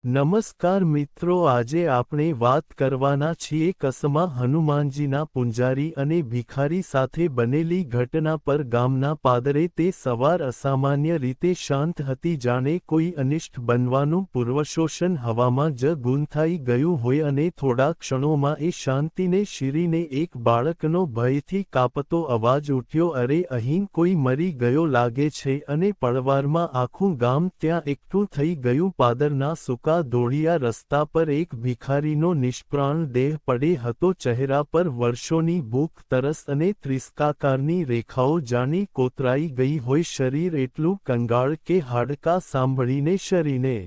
નમસ્કાર મિત્રો, આજે આપણે વાત કરવાના છીએ કસમા હનુમાનજીના પૂંજારી અને ભિખારી સાથે બનેલી ઘટના પર। ગામના પાદરે તે સવાર અસામાન્ય રીતે શાંત હતી, જાણે કોઈ અનિષ્ટ બનવાનું પૂર્વશોષણ હવામાં જ ગૂંથાઈ ગયું હોય અને થોડા ક્ષણોમાં એ શાંતિને શીરીને એક બાળકનો ભયથી કાપતો અવાજ ઉઠ્યો, અરે અહીં કોઈ મરી ગયો લાગે છે। અને પળવારમાં આખું ગામ ત્યાં એકઠું થઈ ગયું। પાદરના સૂકા દોડિયા રસ્તા પર એક ભિખારીનો નિષ્પ્રાણ દેહ પડે હતો, ચહેરા પર વર્ષોની ભૂખ, તરસ અને ત્રિસ્કાકારની રેખાઓ જાણી કોતરાઈ ગઈ હોય, શરીર એટલું કંગાળ કે હાડકાં સાંભળીને શરીને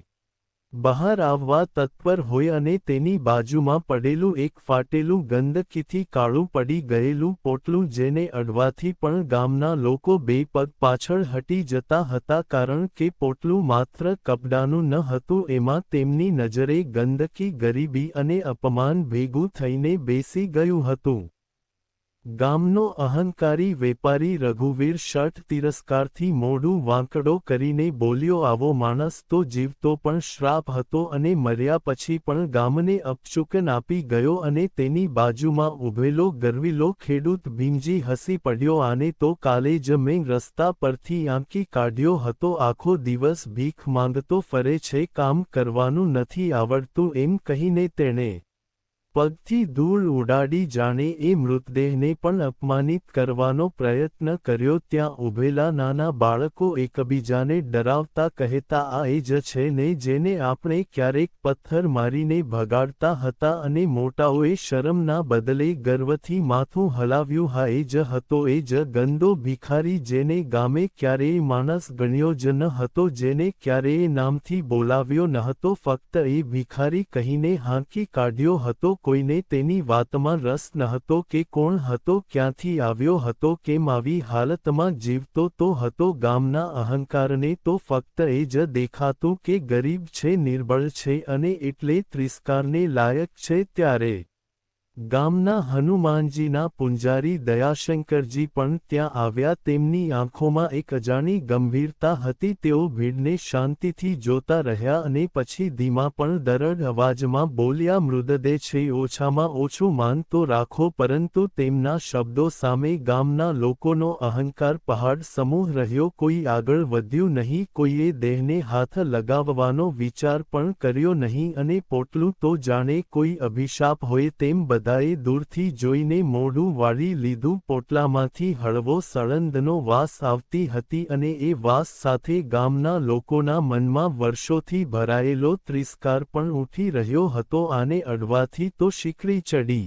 બહાર આવવા તત્પર હોય, અને તેની બાજુમાં પડેલું એક ફાટેલું, ગંદકીથી કાળું પડી ગયેલું પોટલું, જેને અડવાથી પણ ગામના લોકો બે પગ પાછળ હટી જતા હતા, કારણ કે પોટલું માત્ર કપડાનું ન હતું, એમાં તેમની નજરે ગંદકી, ગરીબી અને અપમાન ભેગું થઈને બેસી ગયું હતું। ગામનો અહંકારી વેપારી રઘુવીર શઠ તિરસ્કારથી મોઢું વાંકડો કરીને બોલ્યો, આવો માણસ તો જીવતો પણ શ્રાપ હતો અને મર્યા પછી પણ ગામને અપશુકન આપી ગયો। અને તેની બાજુમાં ઊભેલો ગરવીલો ખેડૂત ભીમજી હસી પડ્યો, આને તો કાલે જ મેં રસ્તા પરથી આંકી કાઢ્યો હતો, આખો દિવસ ભીખ માંગતો ફરે છે, કામ કરવાનું નથી આવડતું, એમ કહીને તેણે પગથી ધૂળ ઉડાડી જાણે એ મૃતદેહને પણ અપમાનિત કરવાનો પ્રયત્ન કર્યો। ત્યાં ઊભેલા નાના બાળકો એકબીજાને ડરાવતા કહેતા, આ એ જ છે ને જેને આપણે ક્યારેક પથ્થર મારીને ભગાડતા હતા, અને મોટાઓએ શરમના બદલે ગર્વથી માથું હલાવ્યું, હા એ જ હતો, એ જ ગંદો ભિખારી જેને ગામે ક્યારેય માણસ ગણ્યો જ ન હતો, જેને ક્યારેય નામથી બોલાવ્યો ન હતો, ફક્ત એ ભિખારી કહીને હાંકી કાઢ્યો હતો। કોઈને તેની વાતમાં રસ ન હતો કે કોણ હતો, ક્યાંથી આવ્યો હતો, કેમ આવી હાલતમાં જીવતો તો હતો। ગામના અહંકારને તો ફક્ત એ જ દેખાતું કે ગરીબ છે, નિર્બળ છે અને એટલે ત્રિસ્કારને લાયક છે। ત્યારે ગામના હનુમાનજીના પૂંજારી દયાશંકરજી પણ ત્યાં આવ્યા। તેમની આંખોમાં એક અજાણી ગંભીરતા હતી। તેઓ ભીડને શાંતિથી જોતા રહ્યા અને પછી ધીમા પણ દરડ અવાજમાં બોલ્યા, મૃતદેહ છે, ઓછામાં ઓછું માન તો રાખો। પરંતુ તેમના શબ્દો સામે ગામના લોકોનો અહંકાર પહાડ સમૂહ રહ્યો। કોઈ આગળ વધ્યું નહીં, કોઈએ દેહને હાથ લગાવવાનો વિચાર પણ કર્યો નહીં, અને પોટલું તો જાણે કોઈ અભિશાપ હોય તેમ બધાએ દૂરથી જોઈને મોઢું વાળી લીધું। પોટલામાંથી હળવો સળંદનો વાસ આવતી હતી, અને એ વાસ સાથે ગામના લોકોના મનમાં વર્ષોથી ભરાયેલો ત્રિસ્કાર પણ ઉઠી રહ્યો હતો। આને અડવાથી તો શીકડી ચડી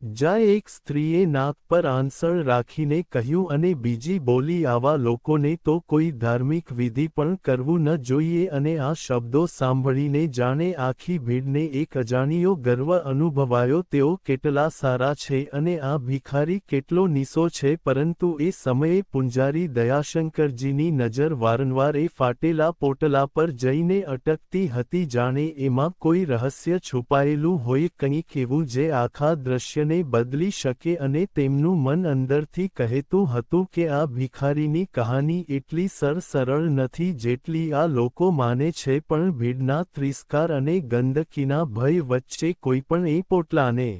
જાય, એક સ્ત્રીએ નાક પર આંસળ રાખીને કહ્યું, અને બીજી બોલી, આવા લોકોને તો કોઈ ધાર્મિક વિધિ પણ કરવું ન જોઈએ। અને આ શબ્દો સાંભળીને જાણે આખી ભીડને એક અજાણ્યો ગર્વ અનુભવાયો, તેઓ કેટલા સારા છે અને આ ભિખારી કેટલો નીચો છે। પરંતુ એ સમયે પૂંજારી દયાશંકરજીની નજર વારંવાર એ ફાટેલા પોટલા પર જઈને અટકતી હતી, જાણે એમાં કોઈ રહસ્ય છુપાયેલું હોય, કંઈક એવું જે આખા દ્રશ્યને બદલી શકે। અને તેમનું મન અંદરથી કહેતું હતું કે આ ભિખારીની કહાની એટલી સરળ નથી જેટલી આ લોકો માને છે, પણ ભીડના ત્રિસ્કાર અને ગંદકીના ભય વચ્ચે કોઈપણ એ પોટલાને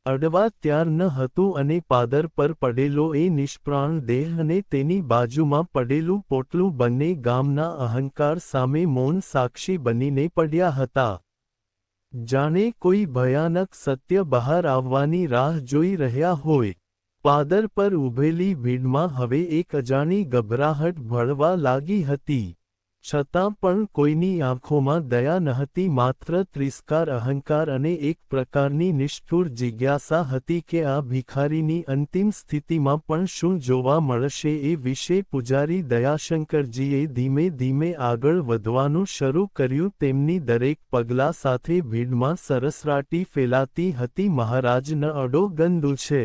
અડવા તૈયાર ન હતું। અને પાદર પર પડેલો એ નિષ્પ્રાણ દેહ અને તેની બાજુમાં પડેલું પોટલું બંને ગામના અહંકાર સામે મૌન સાક્ષી બનીને પડ્યા હતા, જાણે કોઈ ભયાનક સત્ય બહાર આવવાની રાહ જોઈ રહ્યા હોય। પાદર પર ઊભેલી ભીડમાં હવે એક અજાણી ગભરાહટ ભળવા લાગી હતી, છતાં પણ કોઈની આંખોમાં દયા નહોતી, માત્ર ત્રિસ્કાર, અહંકાર અને એક પ્રકારની નિષ્ઠુર જિજ્ઞાસા હતી કે આ ભિખારીની અંતિમ સ્થિતિમાં પણ શું જોવા મળશે એ વિશે। પૂજારી દયાશંકરજીએ ધીમે ધીમે આગળ વધવાનું શરૂ કર્યું। તેમની દરેક પગલા સાથે ભીડમાં સરસરાટી ફેલાતી હતી, મહારાજ ન અડો, ગંદુ છે,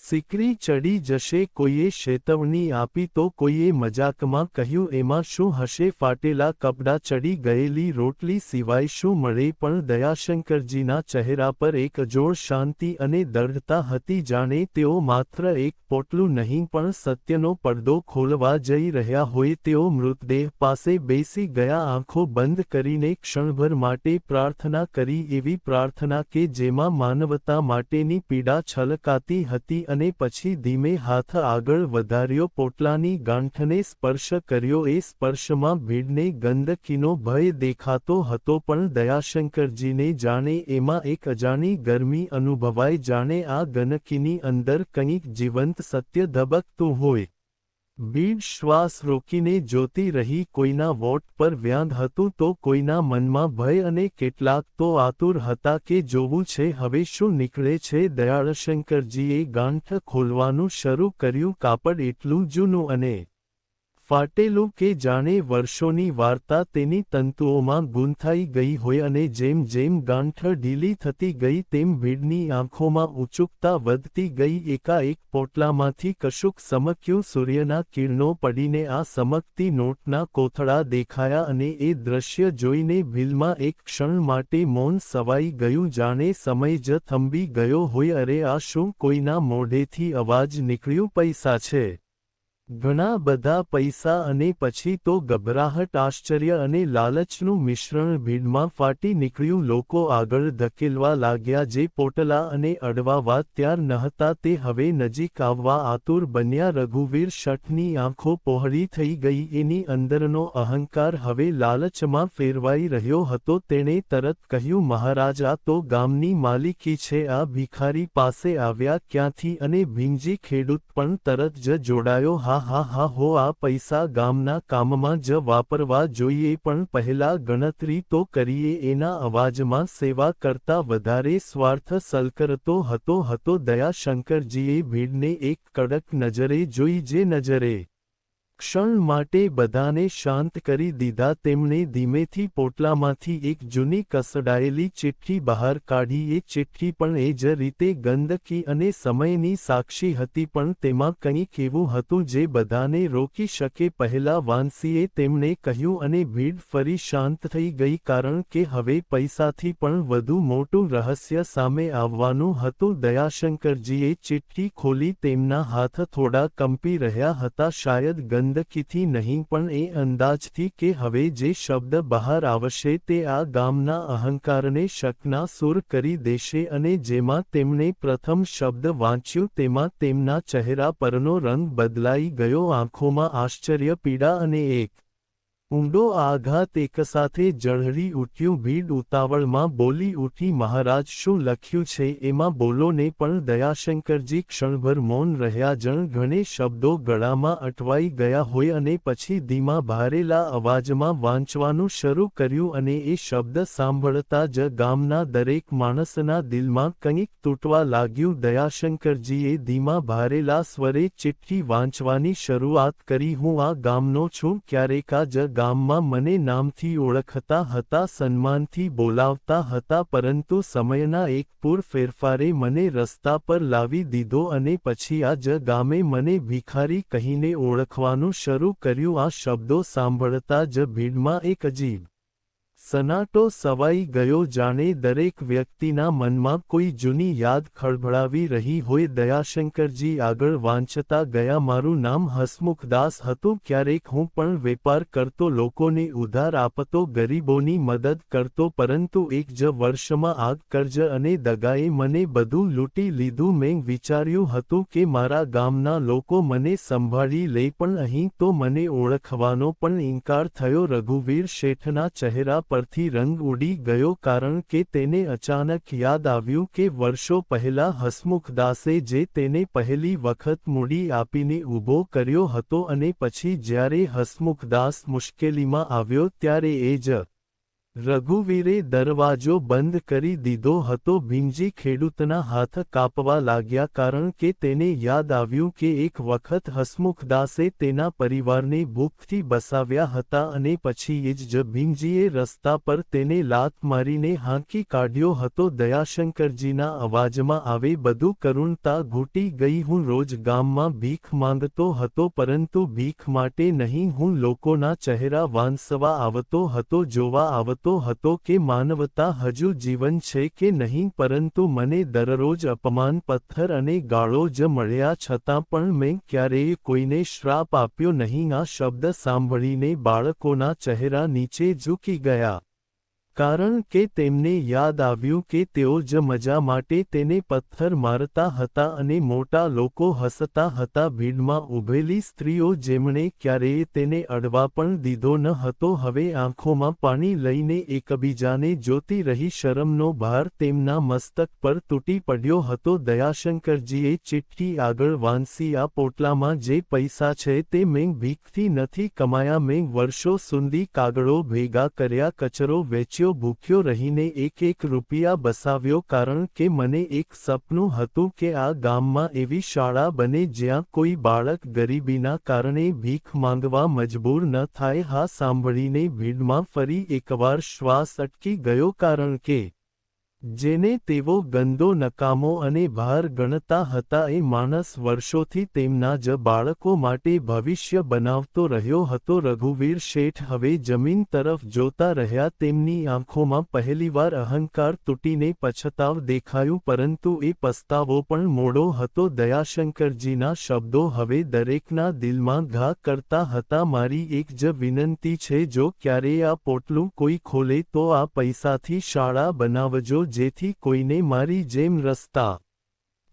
સિકરી ચડી જશે કોઈએ ચેતવણી આપી તો કોઈએ મજાકમાં કહ્યું એમાં શું હશે ફાટેલા કપડાં ચડી ગયેલી રોટલી સિવાય શું મળે પણ દયાશંકરજીના ચહેરા પર એક અજોડ શાંતિ અને દૃઢતા હતી જાણે તેઓ માત્ર એક પોટલું નહીં પણ સત્યનો પડદો ખોલવા જઈ રહ્યા હોય તેઓ મૃતદેહ પાસે બેસી ગયા આંખો બંધ કરીને ક્ષણભર માટે પ્રાર્થના કરી એવી પ્રાર્થના કે જેમાં માનવતા માટેની પીડા છલકાતી હતી અને પછી ધીમે હાથ આગળ વધાર્યો પોટલાની ગાંઠને સ્પર્શ કર્યો એ સ્પર્શમાં ભીડને ગંદકીનો ભય દેખાતો હતો પણ દયાશંકરજીને જાણે એમાં એક અજાણી ગરમી અનુભવાય જાણે આ ગંદકીની અંદર કંઈક જીવંત સત્ય ધબકતું હોય ભીડ શ્વાસ રોકીને જોતી રહી કોઈના વોટ પર વ્યાધ હતું તો કોઈના મનમાં ભય અને કેટલાક તો આતુર હતા કે જોવું છે હવે શું નીકળે છે દયાળશંકરજીએ ગાંઠ ખોલવાનું શરૂ કર્યું કાપડ એટલું જૂનું અને ફાટેલું કે જાણે વર્ષોની વાર્તા તેની તંતુઓમાં ગૂંથાઈ ગઈ હોય અને જેમ જેમ ગાંઠ ઢીલી થતી ગઈ તેમ ભીડની આંખોમાં ઉચુકતા વધતી ગઈ એકાએક પોટલામાંથી કશુંક સમક્યું સૂર્યના કિરણો પડીને આ સમકતી નોટના કોથળા દેખાયા અને એ દ્રશ્ય જોઈને ભીલમાં એક ક્ષણ માટે મૌન સવાઈ ગયું જાણે સમય જ થંભી ગયો હોય અરે આ શું કોઈના મોઢેથી અવાજ નીકળ્યું પૈસા છે ઘણા બધા પૈસા અને પછી તો ગભરાહટ આશ્ચર્ય અને લાલચનું મિશ્રણ ભીડમાં ફાટી નીકળ્યું લોકો આગળ ધકેલવા લાગ્યા જે પોટલા અને અડવાવા ત્યાર નહોતા તે હવે નજીક આવવા આતુર બન્યા રઘુવીર શઠની આંખો પહોળી થઈ ગઈ એની અંદરનો અહંકાર હવે લાલચમાં ફેરવાઈ રહ્યો હતો તેણે તરત કહ્યું મહારાજ આ તો ગામની માલિકી છે આ ભિખારી પાસે આવ્યા ક્યાંથી અને ભીંજી ખેડૂત પણ તરત જ જોડાયો હા હા હો આ પૈસા ગામના કામમાં જ વાપરવા જોઈએ પણ પહેલા ગણતરી તો કરીએ એના અવાજમાં સેવા કરતા વધારે સ્વાર્થ સલકરતો હતો દયાશંકરજીએ ભીડને એક કડક નજરે જોઈ જે નજરે ક્ષણ માટે બધાને શાંત કરી દીધા તેમણે ધીમેથી પોટલામાંથી એક જૂની કસડાયેલી ચિઠ્ઠી બહાર કાઢી એ ચિઠ્ઠી પણ એ જ રીતે ગંદકી અને સમયની સાક્ષી હતી પણ તેમાં કંઈક એવું હતું જે બધાને રોકી શકે પહેલા વાંસીએ તેમણે કહ્યું અને ભીડ ફરી શાંત થઈ ગઈ કારણ કે હવે પૈસાથી પણ વધુ મોટું રહસ્ય સામે આવવાનું હતું દયાશંકરજીએ ચિઠ્ઠી ખોલી તેમના હાથ થોડા કંપી રહ્યા હતા શાયદ ગંદકીથી નહીં પણ એ અંદાજથી કે હવે જે શબ્દ બહાર આવશે તે આ ગામના અહંકારને શકના સૂર કરી દેશે અને જેમાં તેમણે પ્રથમ શબ્દ વાંચ્યું તેમાં તેમના ચહેરા પરનો રંગ બદલાઈ ગયો આંખોમાં આશ્ચર્ય પીડા અને એક ઊંડો આઘાત એકસાથે ઝળહળી ઉઠ્યું ભીડ ઉતાવળમાં બોલી ઉઠી મહારાજ શું લખ્યું છે એમાં બોલો ને પણ દયાશંકરજી ક્ષણભર મૌન રહ્યા જણ ઘણે શબ્દો ગળામાં અટવાઈ ગયા હોય અને પછી ધીમા ભારેલા અવાજમાં વાંચવાનું શરૂ કર્યું અને એ શબ્દ સાંભળતા જ ગામના દરેક માણસના દિલમાં કંઈક તૂટવા લાગ્યું દયાશંકરજીએ ધીમા ભારેલા સ્વરે ચિઠ્ઠી વાંચવાની શરૂઆત કરી હું આ ગામનો છું ક્યારેક આ જ ગામમાં મને નામથી ઓળખતા હતા સન્માનથી બોલાવતા હતા પરંતુ સમયના એક પૂર ફેરફારે મને રસ્તા પર લાવી દીધો અને પછી આ જ ગામે મને ભિખારી કહીને ઓળખવાનું શરૂ કર્યું આ શબ્દો સાંભળતા જ ભીડમાં એક અજીબ સનાટો સવાઈ ગયો જાણે દરેક વ્યક્તિના મનમાં કોઈ જૂની યાદ ખળભળાવી રહી હોય દયાશંકરજી આગળ વાંચતા ગયા મારું નામ હસમુખદાસ હતું ક્યારેક હું પણ વેપાર કરતો લોકોને ઉધાર આપતો ગરીબોની મદદ કરતો પરંતુ એક જ વર્ષમાં આગ કર્જ અને દગાએ મને બધું લૂંટી લીધું મેં વિચાર્યું હતું કે મારા ગામના લોકો મને સંભાળી લે પણ અહીં તો મને ઓળખવાનો પણ ઇનકાર થયો રઘુવીર શેઠના ચહેરા પરથી રંગ ઉડી ગયો કારણ કે તેને અચાનક યાદ આવ્યું કે વર્ષો પહેલા હસમુખદાસે જે તેને પહેલી વખત મૂડી આપીને ઊભો કર્યો હતો અને પછી જ્યારે હસમુખદાસ મુશ્કેલીમાં આવ્યો ત્યારે એ જ રઘુવીરે દરવાજો બંધ કરી દીધો હતો. ભીમજી ખેડૂતના હાથ કાપવા લાગ્યા કારણ કે તેને યાદ આવ્યું કે એક વખત હસમુખદાસે તેના પરિવારને ભૂખથી બસાવ્યા હતા અને પછી જ ભીમજીએ રસ્તા પર તેને લાત મારીને હાંકી કાઢ્યો હતો. દયાશંકરજીના અવાજમાં આવે બધું કરુણતા ઘૂટી ગઈ. હું રોજ ગામમાં ભીખ માંગતો હતો પરંતુ ભીખ માટે નહીં, હું લોકોના ચહેરા વાંસવા આવતો હતો, જોવા આવતો હતો કે માનવતા હજુ જીવન છે કે નહીં. પરંતુ મને દરરોજ અપમાન, પથ્થર અને ગાળો જ મળ્યા. છતાં પણ મેં ક્યારેય કોઈને શ્રાપ આપ્યો નહીં. આ શબ્દ સાંભળીને બાળકોના ચહેરા નીચે ઝૂકી ગયા, કારણ કે તેમને યાદ આવ્યું કે તેઓ જ મજા માટે તેને પથ્થર મારતા હતા અને મોટા લોકો હસતા હતા. ભીડમાં ઊભેલી સ્ત્રીઓ જેમણે ક્યારેય તેને અડવા પણ દીધો ન હતો, હવે આંખોમાં પાણી લઈને એકબીજાને જોતી રહી. શરમનો ભાર તેમના મસ્તક પર તૂટી પડ્યો હતો. દયાશંકરજીએ ચિઠ્ઠી આગળ વાંચી. આ પોટલામાં જે પૈસા છે તે મેં ભીખથી નથી કમાયા. મેં વર્ષો સુધી કાગળો ભેગા કર્યા, કચરો વેચ્યો, ભૂખ્યો રહીને એક રૂપિયા બસાવ્યો, કારણ કે મને એક સપનું હતું કે આ ગામમાં એવી શાળા બને જ્યાં કોઈ બાળક ગરીબીના કારણે ભીખ માંગવા મજબૂર ન થાય. હા સાંભળીને ભીડમાં ફરી એકવાર શ્વાસ અટકી ગયો, કારણ કે જેને તેઓ ગંદો, નકામો અને ભાર ગણતા હતા એ માણસ વર્ષોથી તેમના જ બાળકો માટે ભવિષ્ય બનાવતો રહ્યો હતો. રઘુવીર શેઠ હવે જમીન તરફ જોતા રહ્યા. તેમની આંખોમાં પહેલીવાર અહંકાર તૂટીને પછતાવ દેખાયું, પરંતુ એ પસ્તાવો પણ મોડો હતો. દયાશંકરજીના શબ્દો હવે દરેકના દિલમાં ઘા કરતા હતા. મારી એક જ વિનંતી છે, જો ક્યારેય આ પોટલું કોઈ ખોલે તો આ પૈસાથી શાળા બનાવજો, જેથી કોઈને મારી જેમ રસ્તા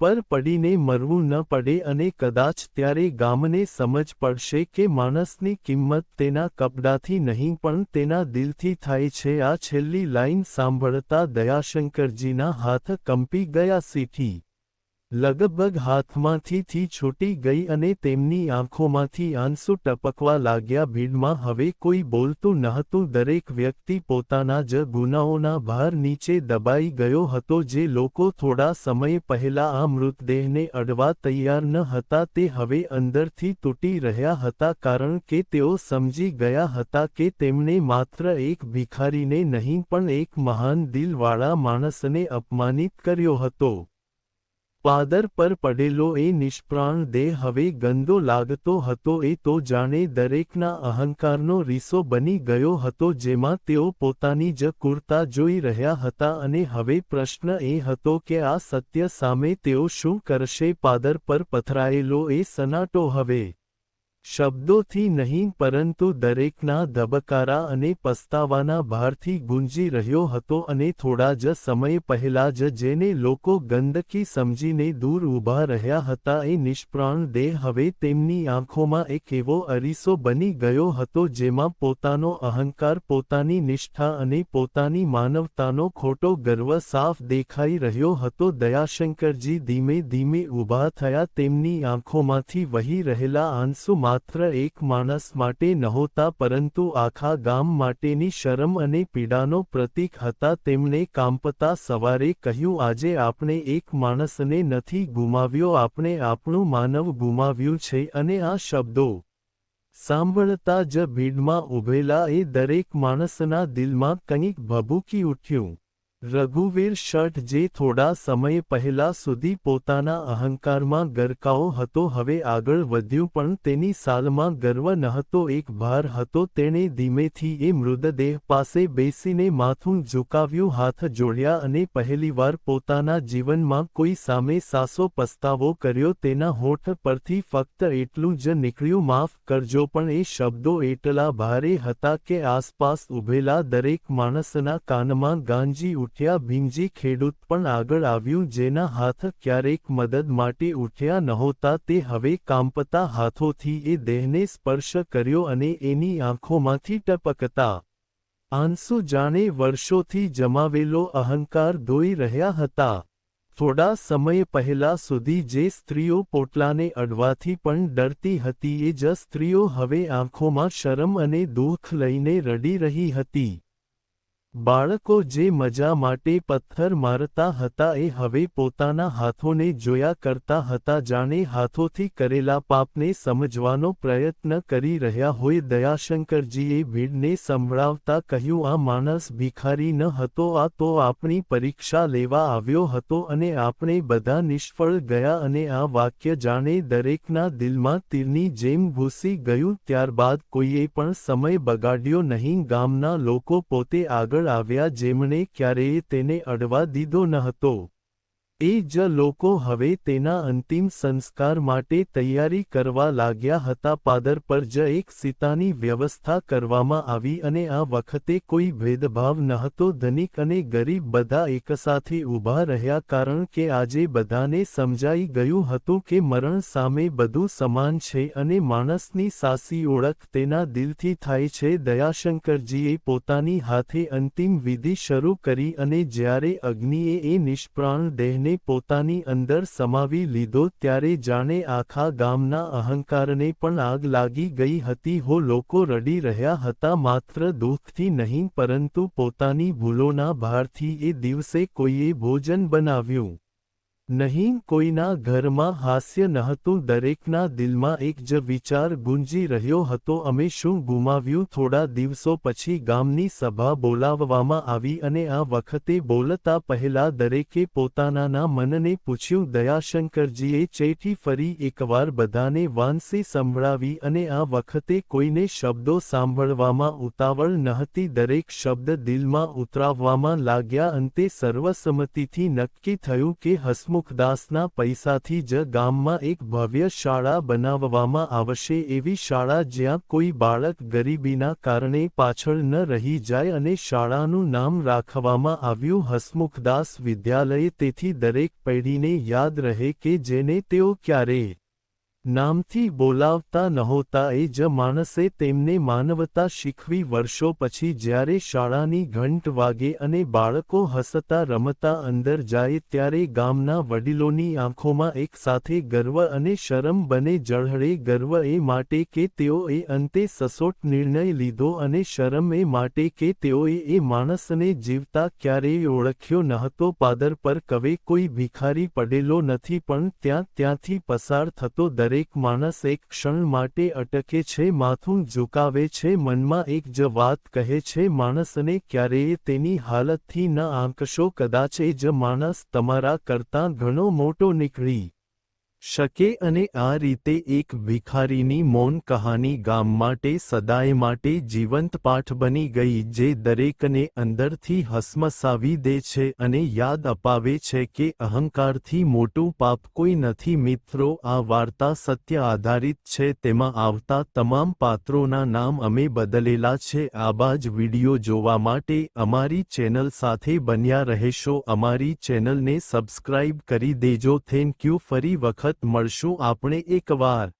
પર પડીને મરવું ન પડે. અને કદાચ ત્યારે ગામને સમજ પડશે કે માણસની કિંમત તેના કપડાથી નહીં પણ તેના દિલથી થાય છે. આ છેલ્લી લાઈન સાંભળતા દયાશંકરજીના હાથ કંપી ગયા. સીઠી લગભગ હાથમાંથી છૂટી ગઈ અને તેમની આંખોમાંથી આંસુ ટપકવા લાગ્યા. ભીડમાં હવે કોઈ બોલતું નહોતું. દરેક વ્યક્તિ પોતાના જ ગુનાઓના ભાર નીચે દબાઈ ગયો હતો. જે લોકો થોડા સમય પહેલા આ મૃતદેહને અડવા તૈયાર ન હતા તે હવે અંદરથી તૂટી રહ્યા હતા, કારણ કે તેઓ સમજી ગયા હતા કે તેમણે માત્ર એક ભિખારીને નહીં પણ એક મહાન દિલવાળા માણસને અપમાનિત કર્યો હતો. પાદર પર પડેલો એ નિષ્પ્રાણ દેહ હવે ગંદો લાગતો હતો. એ તો જાણે દરેકના અહંકારનો રીસો બની ગયો હતો, જેમાં તેઓ પોતાની જ કુર્તા જોઈ રહ્યા હતા. અને હવે પ્રશ્ન એ હતો કે આ સત્ય સામે તેઓ શું કરશે? પાદર પર પથરાયેલો એ સનાટો હવે શબ્દોથી નહીં પરંતુ દરેકના ધબકારા અને પસ્તાવાના ભારથી ગુંજી રહ્યો હતો. અને થોડા જ સમય પહેલા જ જેને લોકો ગંદકી સમજીને દૂર ઊભા રહ્યા હતા એ નિષ્પ્રાણ દેહ હવે તેમની આંખોમાં એક એવો અરીસો બની ગયો હતો, જેમાં પોતાનો અહંકાર, પોતાની નિષ્ઠા અને પોતાની માનવતાનો ખોટો ગર્વ સાફ દેખાઈ રહ્યો હતો. દયાશંકરજી ધીમે ધીમે ઊભા થયા. તેમની આંખોમાંથી વહી રહેલા આંસુ માત્ર એક માણસ માટે નહોતા પરંતુ આખા ગામ માટેની શરમ અને પીડાનો પ્રતીક હતા. તેમણે કાંપતા સવારે કહ્યું, આજે આપણે એક માણસને નથી ગુમાવ્યો, આપણે આપણું માનવ ગુમાવ્યું છે. અને આ શબ્દો સાંભળતા જ ભીડમાં ઊભેલા એ દરેક માણસના દિલમાં કંઈક ભભૂકી ઉઠ્યું. રઘુવીર શેઠ, જે થોડા સમય પહેલા સુધી પોતાના અહંકારમાં ગરકાવ હતો, હવે આગળ વધ્યું, પણ તેની સાલમાં ગર્વ નહોતો, એક ભાર હતો. તેણે ધીમેથી એ મૃતદેહ પાસે બેસીને માથું ઝુકાવ્યું, હાથ જોડ્યા અને પહેલીવાર પોતાના જીવનમાં કોઈ સામે સાસો પસ્તાવો કર્યો. તેના હોઠ પરથી ફક્ત એટલું જ નીકળ્યું, માફ કરજો. પણ એ શબ્દો એટલા ભારે હતા કે આસપાસ ઊભેલા દરેક માણસના કાનમાં ગાંજી ઉઠ્યા. ભીમજી ખેડૂત પણ આગળ આવ્યું, જેના હાથ ક્યારેક મદદ માટે ઉઠ્યા નહોતા. તે હવે કાંપતા હાથોથી એ દેહને સ્પર્શ કર્યો અને એની આંખોમાંથી ટપકતા આંસુ જાણે વર્ષોથી જમાવેલો અહંકાર ધોઈ રહ્યા હતા. થોડા સમય પહેલા સુધી જે સ્ત્રીઓ પોટલાને અડવાથી પણ ડરતી હતી, એ જ સ્ત્રીઓ હવે આંખોમાં શરમ અને દુઃખ લઈને રડી રહી હતી. બાળકો જે મજા માટે પથ્થર મારતા હતા એ હવે પોતાના હાથોને જોયા કરતા હતા, જાણે હાથોથી કરેલા પાપને સમજવાનો પ્રયત્ન કરી રહ્યા હોય. દયાશંકરજીએ ભીડને સંભળાવતા કહ્યું, આ માણસ ભિખારી ન હતો, આ તો આપણી પરીક્ષા લેવા આવ્યો હતો અને આપણે બધા નિષ્ફળ ગયા. અને આ વાક્ય જાણે દરેકના દિલમાં તીરની જેમ ઘૂસી ગયું. ત્યારબાદ કોઈએ પણ સમય બગાડ્યો નહીં. ગામના લોકો પોતે આગળ આવ્યા, જેમણે ક્યારેય તેને અડવા દીધો ન હતો. એ જ લોકો હવે તેના અંતિમ સંસ્કાર માટે તૈયારી કરવા લાગ્યા હતા. પાદર પર જ એક સીતાની વ્યવસ્થા કરવામાં આવી અને આ વખતે કોઈ ભેદભાવ નહોતો. ધનિક અને ગરીબ બધા એકસાથે ઊભા રહ્યા, કારણ કે આજે બધાને સમજાઈ ગયું હતું કે મરણ સામે બધું સમાન છે અને માણસની સાચી ઓળખ તેના દિલથી થાય છે. દયાશંકરજીએ પોતાની હાથે અંતિમ વિધિ શરૂ કરી અને જ્યારે અગ્નિએ એ નિષ્પ્રાણ દેહને પોતાની અંદર સમાવી લીધો, ત્યારે જાણે આખા ગામના અહંકારને પણ આગ લાગી ગઈ હતી. લોકો રડી રહ્યા હતા, માત્ર દુઃખથી નહીં પરંતુ પોતાની ભૂલોના ભારથી. એ દિવસે કોઈએ ભોજન બનાવ્યું નહીં, કોઈના ઘરમાં હાસ્ય નહોતું. દરેકના દિલમાં એક જ વિચાર ગુંજી રહ્યો હતો, અમે શું ગુમાવ્યું? થોડા દિવસો પછી ગામની સભા બોલાવવામાં આવી અને આ વખતે બોલતા પહેલા દરેકે પોતાના મનને પૂછ્યું. દયાશંકરજીએ ચેઠી ફરી એકવાર બધાને વાંસી સંભળાવી અને આ વખતે કોઈને શબ્દો સાંભળવામાં ઉતાવળ નહોતી. દરેક શબ્દ દિલમાં ઉતરાવવામાં લાગ્યા. અંતે સર્વસંમતિથી નક્કી થયું કે હસમુખદાસના પૈસાથી જ ગામમાં એક ભવ્ય શાળા બનાવવામાં આવશે. એવી શાળા જ્યાં કોઈ બાળક ગરીબીના કારણે પાછળ ન રહી જાય. અને શાળાનું નામ રાખવામાં આવ્યું હસમુખદાસ વિદ્યાલય. તેથી દરેક પેઢીને યાદ રહે કે જેને તેઓ ક્યારેય નામથી બોલાવતા નહોતા, એ જ માણસે તેમને માનવતા શીખવી. વર્ષો પછી જ્યારે શાળાની ઘંટ વાગે અને બાળકો હસતા રમતા અંદર જાય, ત્યારે ગામના વડીલોની આંખોમાં એક સાથે ગર્વ અને શરમ બને ઝળહળે. ગર્વ એ માટે કે તેઓએ અંતે સચોટ નિર્ણય લીધો અને શરમ એ માટે કે તેઓએ એ માણસને જીવતા ક્યારેય ઓળખ્યો નહોતો. પાદર પર કવે કોઈ ભિખારી પડેલો નથી, પણ ત્યાંથી પસાર થતો દરેક માણસ એક ક્ષણ માટે અટકે છે, માથું ઝુકાવે છે, મનમાં એક જ વાત કહે છે, માણસને ક્યારેય તેની હાલતથી ન આંકશો. કદાચ એ જ માણસ તમારા કરતાં ઘણો મોટો નીકળી શકે. અને આ રીતે એક ભિખારીની મૌન કહાની ગામ માટે સદાય માટે જીવંત પાઠ બની ગઈ, જે દરેકને અંદરથી હસમસાવી દે છે અને યાદ અપાવે છે કે અહંકારથી મોટું પાપ કોઈ નથી. મિત્રો, આ વાર્તા સત્ય આધારિત છે. તેમાં આવતા તમામ પાત્રોના નામ અમે બદલેલા છે. આવા જ વિડીયો જોવા માટે અમારી ચેનલ સાથે બન્યા રહેશો. અમારી ચેનલને સબસ્ક્રાઇબ કરી દેજો. Thank you. ફરી વખત મળશું આપણે એકવાર.